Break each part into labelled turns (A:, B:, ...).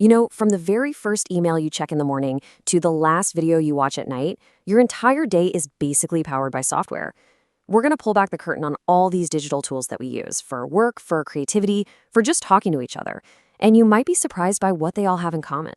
A: You know, from the very first email you check in the morning to the last video you watch at night, your entire day is basically powered by software. We're going to pull back the curtain on all these digital tools that we use for work, for creativity, for just talking to each other. And you might be surprised by what they all have in common.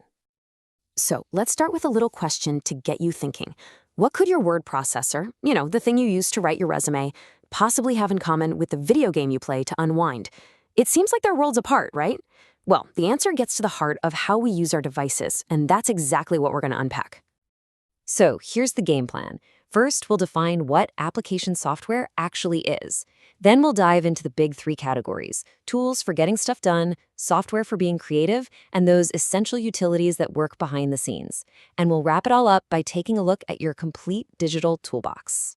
A: So let's start with a little question to get you thinking. What could your word processor, the thing you use to write your resume, possibly have in common with the video game you play to unwind? It seems like they're worlds apart, right? Well, the answer gets to the heart of how we use our devices, and that's exactly what we're going to unpack. So here's the game plan. First, we'll define what application software actually is. Then we'll dive into the big three categories: tools for getting stuff done, software for being creative, and those essential utilities that work behind the scenes. And we'll wrap it all up by taking a look at your complete digital toolbox.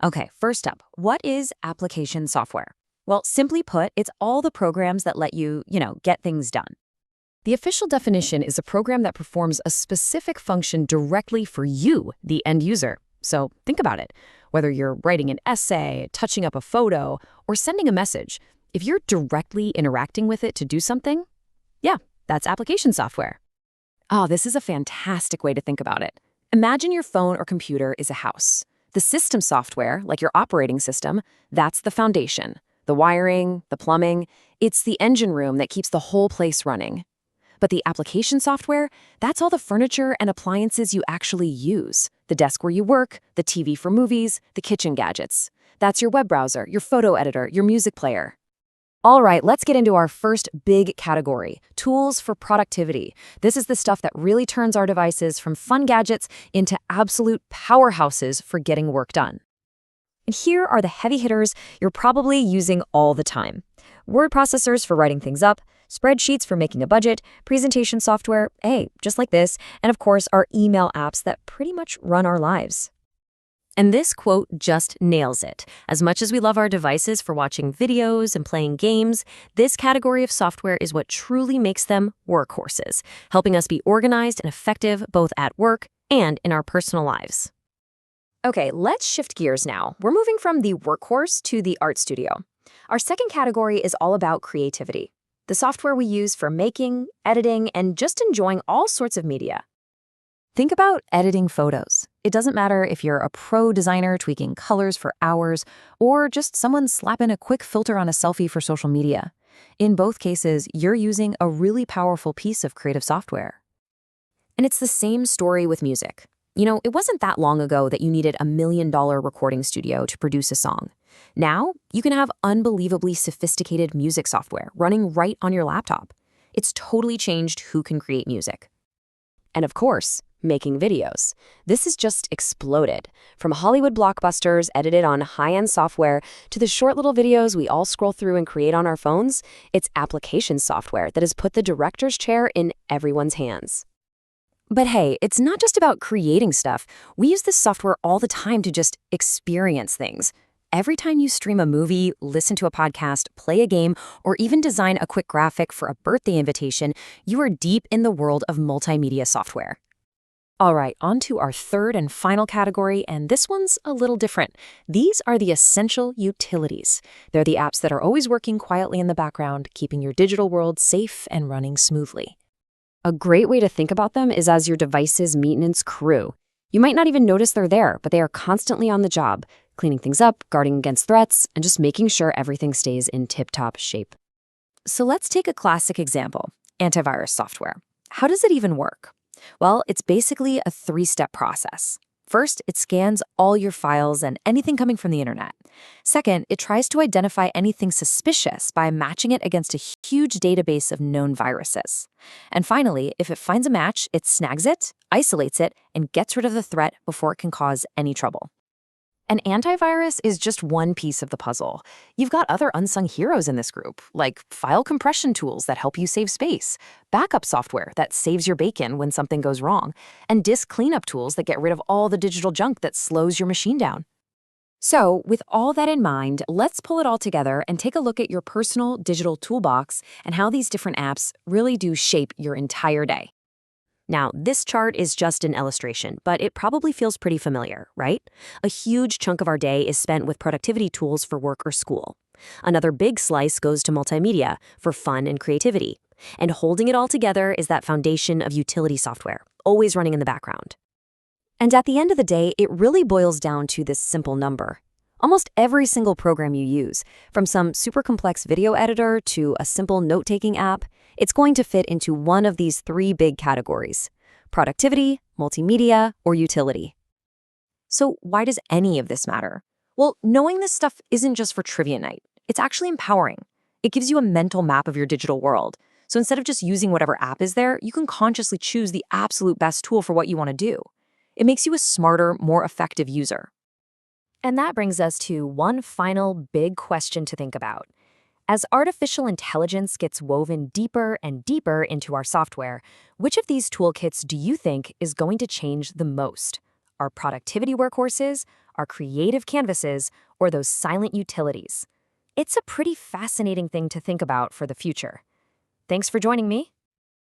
A: Okay, first up, what is application software? Well, simply put, it's all the programs that let you, get things done. The official definition is a program that performs a specific function directly for you, the end user. So think about it. Whether you're writing an essay, touching up a photo, or sending a message, if you're directly interacting with it to do something, yeah, that's application software. Oh, this is a fantastic way to think about it. Imagine your phone or computer is a house. The system software, like your operating system, that's the foundation. The wiring, the plumbing, it's the engine room that keeps the whole place running. But the application software, that's all the furniture and appliances you actually use. The desk where you work, the TV for movies, the kitchen gadgets. That's your web browser, your photo editor, your music player. All right, let's get into our first big category, tools for productivity. This is the stuff that really turns our devices from fun gadgets into absolute powerhouses for getting work done. And here are the heavy hitters you're probably using all the time. Word processors for writing things up, spreadsheets for making a budget, presentation software, just like this, and of course our email apps that pretty much run our lives. And this quote just nails it. As much as we love our devices for watching videos and playing games, this category of software is what truly makes them workhorses, helping us be organized and effective both at work and in our personal lives. Okay, let's shift gears now. We're moving from the workhorse to the art studio. Our second category is all about creativity, the software we use for making, editing, and just enjoying all sorts of media. Think about editing photos. It doesn't matter if you're a pro designer tweaking colors for hours or just someone slapping a quick filter on a selfie for social media. In both cases, you're using a really powerful piece of creative software. And it's the same story with music. It wasn't that long ago that you needed $1 million recording studio to produce a song. Now, you can have unbelievably sophisticated music software running right on your laptop. It's totally changed who can create music. And of course, making videos. This has just exploded. From Hollywood blockbusters edited on high-end software to the short little videos we all scroll through and create on our phones, it's application software that has put the director's chair in everyone's hands. But hey, it's not just about creating stuff. We use this software all the time to just experience things. Every time you stream a movie, listen to a podcast, play a game, or even design a quick graphic for a birthday invitation, you are deep in the world of multimedia software. All right, on to our third and final category, and this one's a little different. These are the essential utilities. They're the apps that are always working quietly in the background, keeping your digital world safe and running smoothly. A great way to think about them is as your device's maintenance crew. You might not even notice they're there, but they are constantly on the job, cleaning things up, guarding against threats, and just making sure everything stays in tip-top shape. So let's take a classic example, antivirus software. How does it even work? Well, it's basically a three-step process. First, it scans all your files and anything coming from the internet. Second, it tries to identify anything suspicious by matching it against a huge database of known viruses. And finally, if it finds a match, it snags it, isolates it, and gets rid of the threat before it can cause any trouble. An antivirus is just one piece of the puzzle. You've got other unsung heroes in this group, like file compression tools that help you save space, backup software that saves your bacon when something goes wrong, and disk cleanup tools that get rid of all the digital junk that slows your machine down. So, with all that in mind, let's pull it all together and take a look at your personal digital toolbox and how these different apps really do shape your entire day. Now, this chart is just an illustration, but it probably feels pretty familiar, right? A huge chunk of our day is spent with productivity tools for work or school. Another big slice goes to multimedia for fun and creativity. And holding it all together is that foundation of utility software, always running in the background. And at the end of the day, it really boils down to this simple number. Almost every single program you use, from some super complex video editor to a simple note-taking app, it's going to fit into one of these three big categories: productivity, multimedia, or utility. So why does any of this matter? Well, knowing this stuff isn't just for trivia night. It's actually empowering. It gives you a mental map of your digital world. So instead of just using whatever app is there, you can consciously choose the absolute best tool for what you want to do. It makes you a smarter, more effective user. And that brings us to one final big question to think about. As artificial intelligence gets woven deeper and deeper into our software, which of these toolkits do you think is going to change the most? Our productivity workhorses, our creative canvases, or those silent utilities? It's a pretty fascinating thing to think about for the future. Thanks for joining me.